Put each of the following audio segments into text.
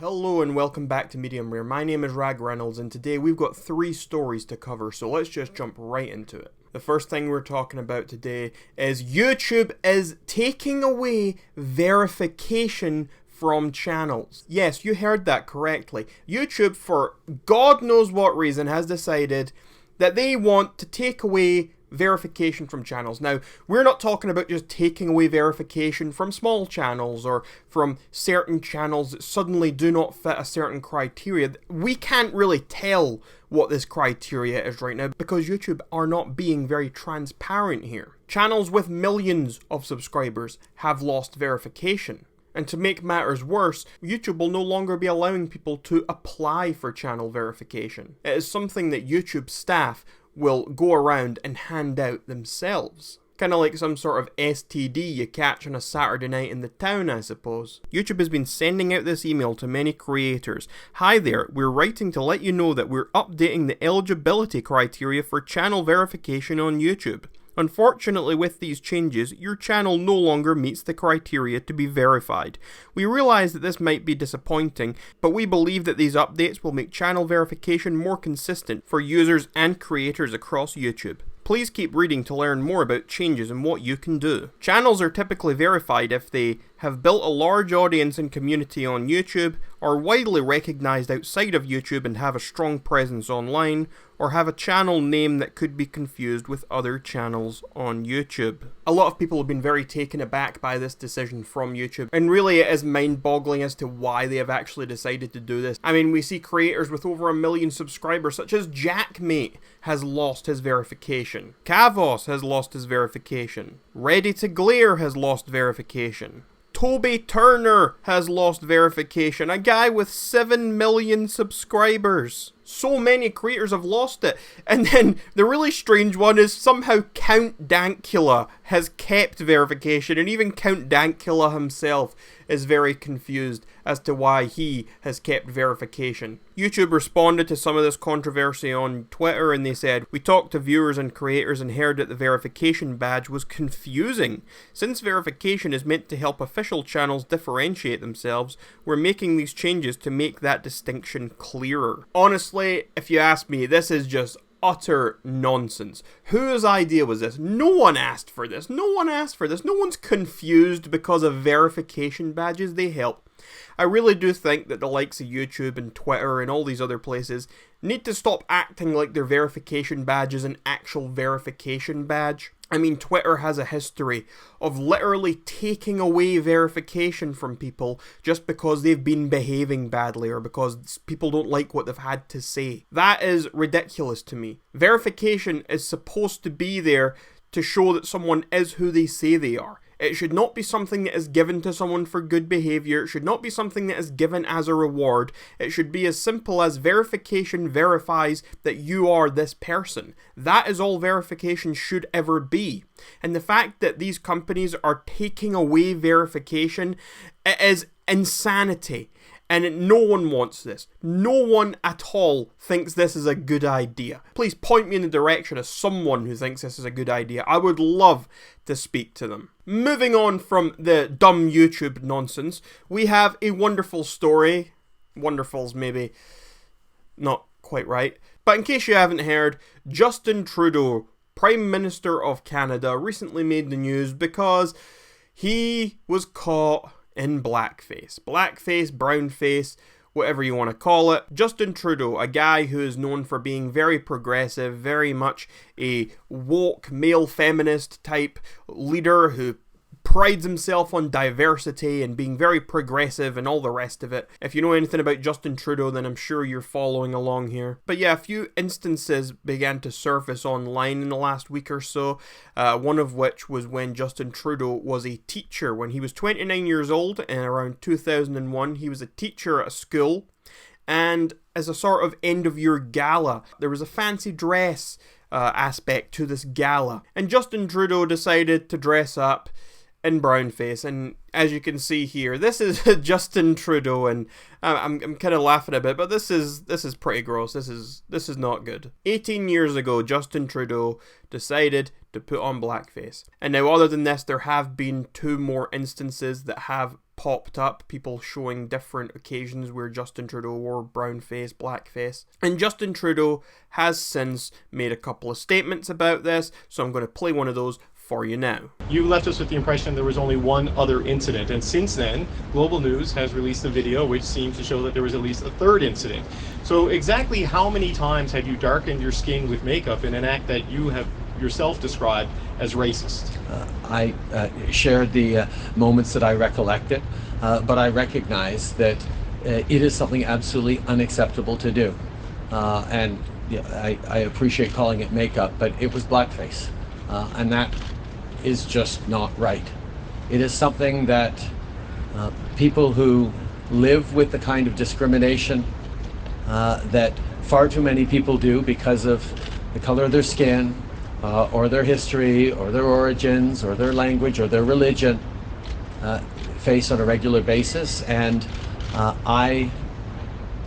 Hello and welcome back to Medium Rare. My name is Rag Reynolds and today we've got 3 stories to cover, so let's just jump right into it. The first thing we're talking about today is YouTube is taking away verification from channels. Yes, you heard that correctly. YouTube, for God knows what reason, has decided that they want to take away verification from channels. Now, we're not talking about just taking away verification from small channels or from certain channels that suddenly do not fit a certain criteria. We can't really tell what this criteria is right now because YouTube are not being very transparent here. Channels with millions of subscribers have lost verification. And to make matters worse, YouTube will no longer be allowing people to apply for channel verification. It is something that YouTube staff will go around and hand out themselves. Kind of like some sort of STD you catch on a Saturday night in the town, I suppose. YouTube has been sending out this email to many creators. Hi there, we're writing to let you know that we're updating the eligibility criteria for channel verification on YouTube. Unfortunately, with these changes, your channel no longer meets the criteria to be verified. We realize that this might be disappointing, but we believe that these updates will make channel verification more consistent for users and creators across YouTube. Please keep reading to learn more about changes and what you can do. Channels are typically verified if they have built a large audience and community on YouTube, are widely recognized outside of YouTube and have a strong presence online, or have a channel name that could be confused with other channels on YouTube. A lot of people have been very taken aback by this decision from YouTube, and really it is mind-boggling as to why they have actually decided to do this. I mean, we see creators with over 1 million subscribers, such as Jackmate has lost his verification. Kavos has lost his verification. Ready to Glare has lost verification. Toby Turner has lost verification, a guy with 7 million subscribers. So many creators have lost it. And then the really strange one is somehow Count Dankula has kept verification, and even Count Dankula himself is very confused as to why he has kept verification. YouTube responded to some of this controversy on Twitter and they said, "We talked to viewers and creators and heard that the verification badge was confusing. Since verification is meant to help official channels differentiate themselves, we're making these changes to make that distinction clearer." Honestly, if you ask me, this is just utter nonsense. Whose idea was this? No one asked for this. No one asked for this. No one's confused because of verification badges. They help. I really do think that the likes of YouTube and Twitter and all these other places need to stop acting like their verification badge is an actual verification badge. I mean, Twitter has a history of literally taking away verification from people just because they've been behaving badly or because people don't like what they've had to say. That is ridiculous to me. Verification is supposed to be there to show that someone is who they say they are. It should not be something that is given to someone for good behavior. It should not be something that is given as a reward. It should be as simple as verification verifies that you are this person. That is all verification should ever be. And the fact that these companies are taking away verification is insanity. And no one wants this. No one at all thinks this is a good idea. Please point me in the direction of someone who thinks this is a good idea. I would love to speak to them. Moving on from the dumb YouTube nonsense, we have a wonderful story. Wonderful's maybe not quite right. But in case you haven't heard, Justin Trudeau, Prime Minister of Canada, recently made the news because he was caught in blackface. Blackface, brownface, whatever you want to call it. Justin Trudeau, a guy who is known for being very progressive, very much a woke, male feminist type leader who prides himself on diversity and being very progressive and all the rest of it. If you know anything about Justin Trudeau, then I'm sure you're following along here. But yeah, a few instances began to surface online in the last week or so, one of which was when Justin Trudeau was a teacher. When he was 29 years old, and around 2001, he was a teacher at a school, and as a sort of end-of-year gala, there was a fancy dress aspect to this gala, and Justin Trudeau decided to dress up in brownface, and as you can see here, this is Justin Trudeau, and I'm kind of laughing a bit, but this is pretty gross. This is not good. 18 years ago, Justin Trudeau decided to put on blackface, and now other than this, there have been 2 more instances that have popped up, people showing different occasions where Justin Trudeau wore brownface, blackface. And Justin Trudeau has since made a couple of statements about this, so I'm going to play one of those for you now. You left us with the impression there was only one other incident, and since then, Global News has released a video which seems to show that there was at least a third incident. So exactly how many times have you darkened your skin with makeup in an act that you have yourself described as racist? I shared the moments that I recollected, but I recognize that it is something absolutely unacceptable to do. And I appreciate calling it makeup, but it was blackface. And that is just not right. It is something that people who live with the kind of discrimination that far too many people do because of the color of their skin, or their history, or their origins, or their language, or their religion, face on a regular basis. And I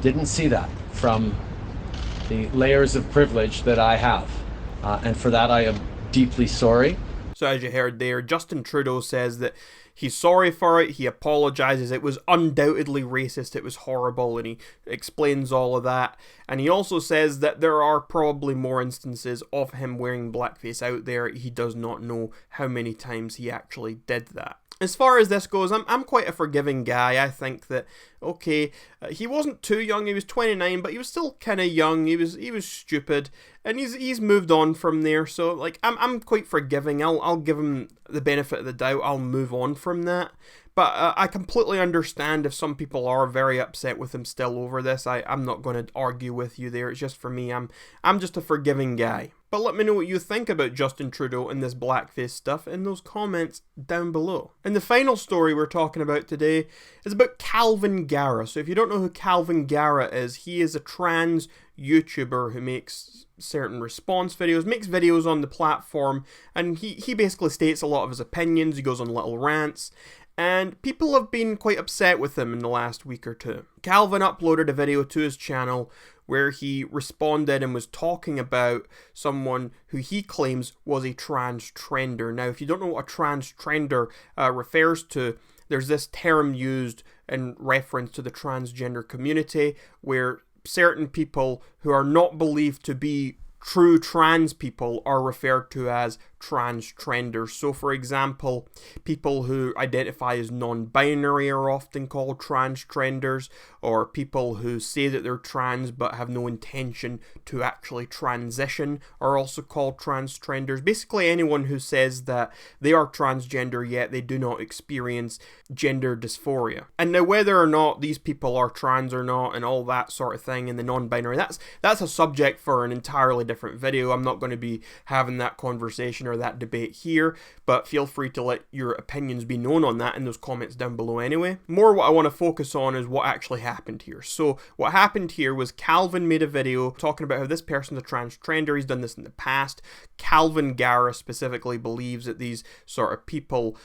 didn't see that from the layers of privilege that I have. And for that I am deeply sorry. So as you heard there, Justin Trudeau says that he's sorry for it, he apologises, it was undoubtedly racist, it was horrible, and he explains all of that. And he also says that there are probably more instances of him wearing blackface out there. He does not know how many times he actually did that. As far as this goes, I'm quite a forgiving guy. I think that, okay, he wasn't too young, he was 29, but he was still kind of young, he was stupid, and he's moved on from there, so, like, I'm quite forgiving. I'll give him the benefit of the doubt, I'll move on from that. But I completely understand if some people are very upset with him still over this. I'm not going to argue with you there. It's just for me, I'm just a forgiving guy. But let me know what you think about Justin Trudeau and this blackface stuff in those comments down below. And the final story we're talking about today is about Kalvin Garrah. So if you don't know who Kalvin Garrah is, he is a trans YouTuber who makes certain response videos, makes videos on the platform, and he basically states a lot of his opinions. He goes on little rants. And people have been quite upset with him in the last week or two. Kalvin uploaded a video to his channel where he responded and was talking about someone who he claims was a transgender. Now, if you don't know what a transgender refers to, there's this term used in reference to the transgender community where certain people who are not believed to be true trans people are referred to as transgenders. So for example, people who identify as non-binary are often called transgenders, or people who say that they're trans but have no intention to actually transition are also called transgenders. Basically anyone who says that they are transgender yet they do not experience gender dysphoria. And now whether or not these people are trans or not and all that sort of thing, and the non-binary, that's a subject for an entirely different video. I'm not going to be having that conversation or that debate here, but feel free to let your opinions be known on that in those comments down below anyway. More what I want to focus on is what actually happened here. So what happened here was Kalvin made a video talking about how this person's a transgender. He's done this in the past. Kalvin Garrah specifically believes that these sort of people,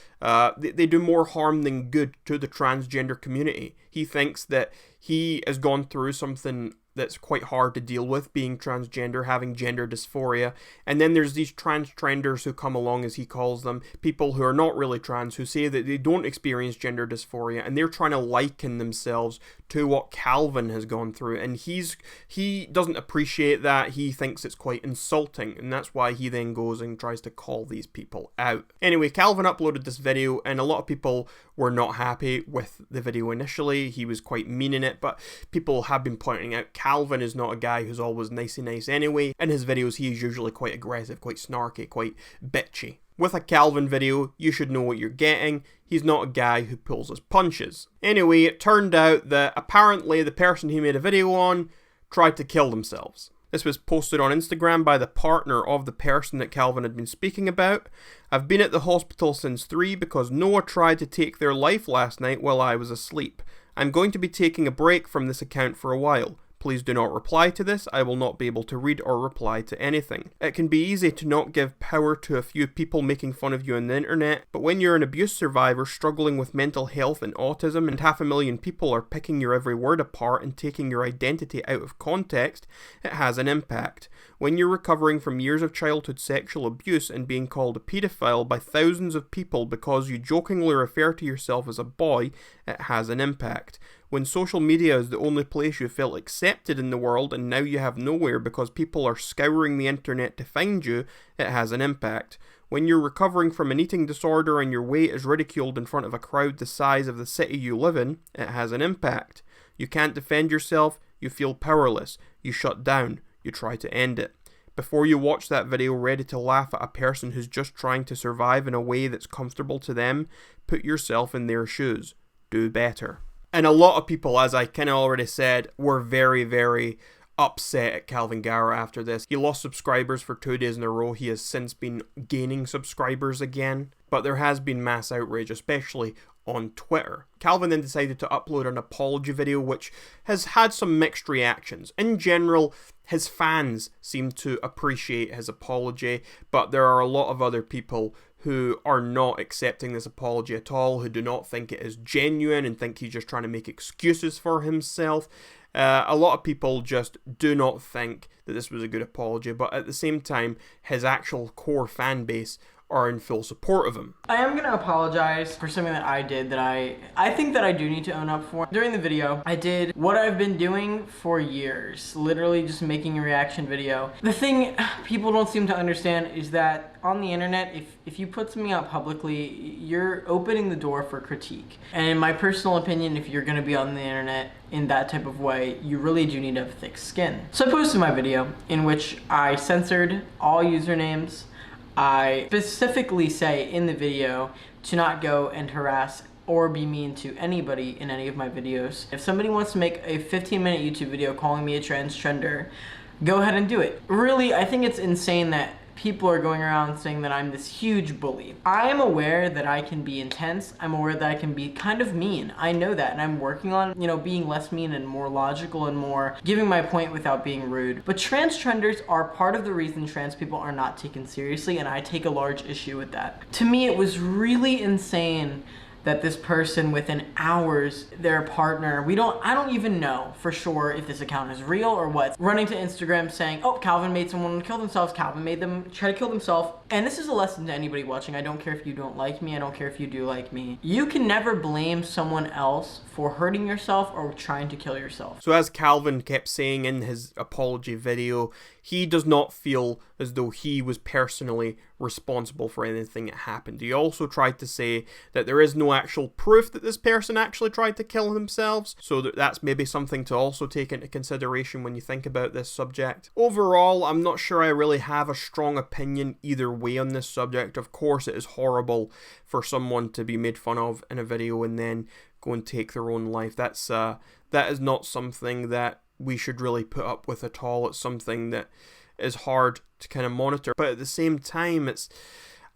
they do more harm than good to the transgender community. He thinks that he has gone through something that's quite hard to deal with, being transgender, having gender dysphoria, and then there's these transgenders who come along, as he calls them, people who are not really trans, who say that they don't experience gender dysphoria, and they're trying to liken themselves to what Kalvin has gone through, and he doesn't appreciate that. He thinks it's quite insulting, and that's why he then goes and tries to call these people out. Anyway, Kalvin uploaded this video, and a lot of people were not happy with the video initially. He was quite mean in it, but people have been pointing out Kalvin is not a guy who's always nicey nice anyway. In his videos, he is usually quite aggressive, quite snarky, quite bitchy. With a Kalvin video, you should know what you're getting. He's not a guy who pulls his punches. Anyway, it turned out that apparently the person he made a video on tried to kill themselves. This was posted on Instagram by the partner of the person that Kalvin had been speaking about. I've been at the hospital since 3 because Noah tried to take their life last night while I was asleep. I'm going to be taking a break from this account for a while. Please do not reply to this. I will not be able to read or reply to anything. It can be easy to not give power to a few people making fun of you on the internet, but when you're an abuse survivor struggling with mental health and autism and 500,000 people are picking your every word apart and taking your identity out of context, it has an impact. When you're recovering from years of childhood sexual abuse and being called a paedophile by thousands of people because you jokingly refer to yourself as a boy, it has an impact. When social media is the only place you felt accepted in the world and now you have nowhere because people are scouring the internet to find you, it has an impact. When you're recovering from an eating disorder and your weight is ridiculed in front of a crowd the size of the city you live in, it has an impact. You can't defend yourself, you feel powerless, you shut down, you try to end it. Before you watch that video ready to laugh at a person who's just trying to survive in a way that's comfortable to them, put yourself in their shoes. Do better. And a lot of people, as I kind of already said, were very, very upset at Kalvin Garrah after this. He lost subscribers for 2 days in a row. He has since been gaining subscribers again. But there has been mass outrage, especially on Twitter. Kalvin then decided to upload an apology video, which has had some mixed reactions. In general, his fans seem to appreciate his apology, but there are a lot of other people who are not accepting this apology at all, who do not think it is genuine and think he's just trying to make excuses for himself. A lot of people just do not think that this was a good apology, but at the same time, his actual core fan base are in full support of him. I am going to apologize for something that I did that I think that I do need to own up for. During the video, I did what I've been doing for years, literally just making a reaction video. The thing people don't seem to understand is that on the internet, if you put something out publicly, you're opening the door for critique. And in my personal opinion, if you're going to be on the internet in that type of way, you really do need to have thick skin. So I posted my video in which I censored all usernames. I specifically say in the video to not go and harass or be mean to anybody in any of my videos. If somebody wants to make a 15-minute YouTube video calling me a transgender, go ahead and do it. Really, I think it's insane that people are going around saying that I'm this huge bully. I am aware that I can be intense. I'm aware that I can be kind of mean. I know that, and I'm working on, being less mean and more logical and more giving my point without being rude. But transgenders are part of the reason trans people are not taken seriously, and I take a large issue with that. To me, it was really insane that this person within hours, their partner, I don't even know for sure if this account is real or what, running to Instagram saying, oh, Kalvin made someone kill themselves, Kalvin made them try to kill themselves. And this is a lesson to anybody watching. I don't care if you don't like me, I don't care if you do like me. You can never blame someone else for hurting yourself or trying to kill yourself. So as Kalvin kept saying in his apology video, he does not feel as though he was personally responsible for anything that happened. He also tried to say that there is no actual proof that this person actually tried to kill themselves, so that's maybe something to also take into consideration when you think about this subject. Overall, I'm not sure I really have a strong opinion either way on this subject. Of course, it is horrible for someone to be made fun of in a video and then go and take their own life. That is not something that we should really put up with at all. It's something that is hard to kind of monitor, but at the same time,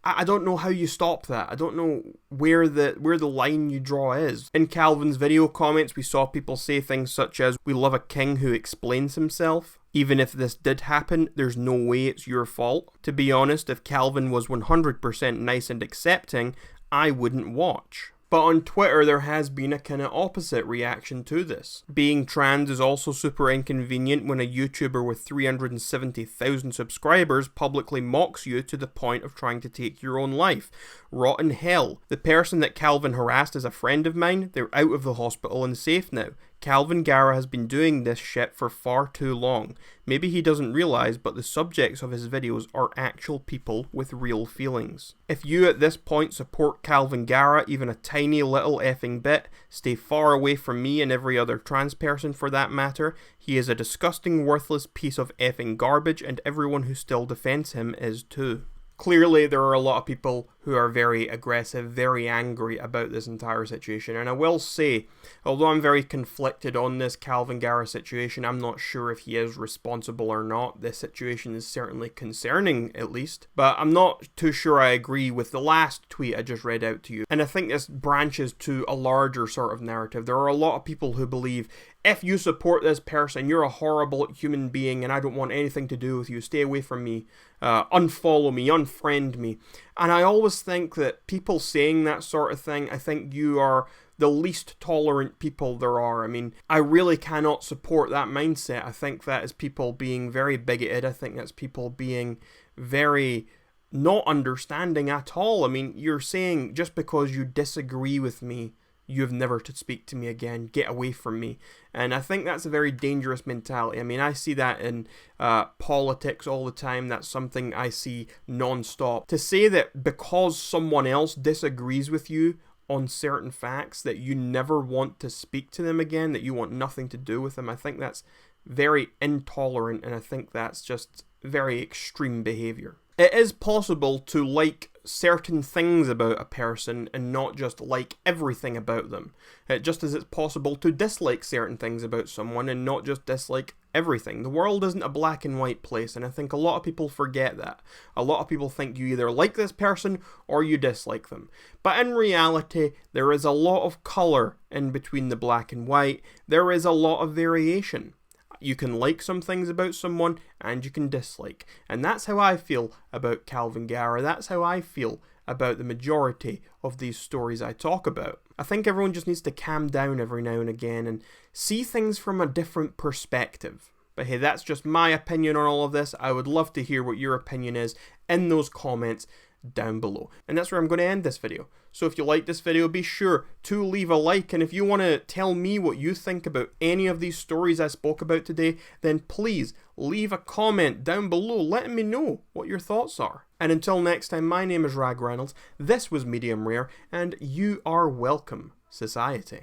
I don't know how you stop that. I don't know where the line you draw is. In Kalvin's video comments, we saw people say things such as, "We love a king who explains himself. Even if this did happen, there's no way it's your fault." To be honest, if Kalvin was 100% nice and accepting, I wouldn't watch. But on Twitter, there has been a kind of opposite reaction to this. Being trans is also super inconvenient when a YouTuber with 370,000 subscribers publicly mocks you to the point of trying to take your own life. Rotten hell. The person that Kalvin harassed is a friend of mine. They're out of the hospital and safe now. Kalvin Garrah has been doing this shit for far too long. Maybe he doesn't realise, but the subjects of his videos are actual people with real feelings. If you at this point support Kalvin Garrah even a tiny little effing bit, stay far away from me and every other trans person for that matter. He is a disgusting, worthless piece of effing garbage, and everyone who still defends him is too. Clearly, there are a lot of people who are very aggressive, very angry about this entire situation. And I will say, although I'm very conflicted on this Kalvin Garrah situation, I'm not sure if he is responsible or not. This situation is certainly concerning, at least. But I'm not too sure I agree with the last tweet I just read out to you. And I think this branches to a larger sort of narrative. There are a lot of people who believe, if you support this person, you're a horrible human being and I don't want anything to do with you. Stay away from me. Unfollow me. Unfriend me. And I always think that people saying that sort of thing, I think you are the least tolerant people there are. I mean, I really cannot support that mindset. I think that is people being very bigoted. I think that's people being very not understanding at all. I mean, you're saying just because you disagree with me, you have never to speak to me again, get away from me. And I think that's a very dangerous mentality. I mean, I see that in politics all the time. That's something I see non-stop. To say that because someone else disagrees with you on certain facts, that you never want to speak to them again, that you want nothing to do with them, I think that's very intolerant, and I think that's just very extreme behavior. It is possible to like certain things about a person and not just like everything about them. Just as it's possible to dislike certain things about someone and not just dislike everything. The world isn't a black and white place, and I think a lot of people forget that. A lot of people think you either like this person or you dislike them. But in reality, there is a lot of colour in between the black and white. There is a lot of variation. You can like some things about someone and you can dislike. And that's how I feel about Kalvin Garrah. That's how I feel about the majority of these stories I talk about. I think everyone just needs to calm down every now and again and see things from a different perspective. But hey, that's just my opinion on all of this. I would love to hear what your opinion is in those comments down below. And that's where I'm going to end this video. So if you like this video, be sure to leave a like, and if you want to tell me what you think about any of these stories I spoke about today, then please leave a comment down below letting me know what your thoughts are. And until next time, my name is Rag Reynolds, this was Medium Rare, and you are welcome, society.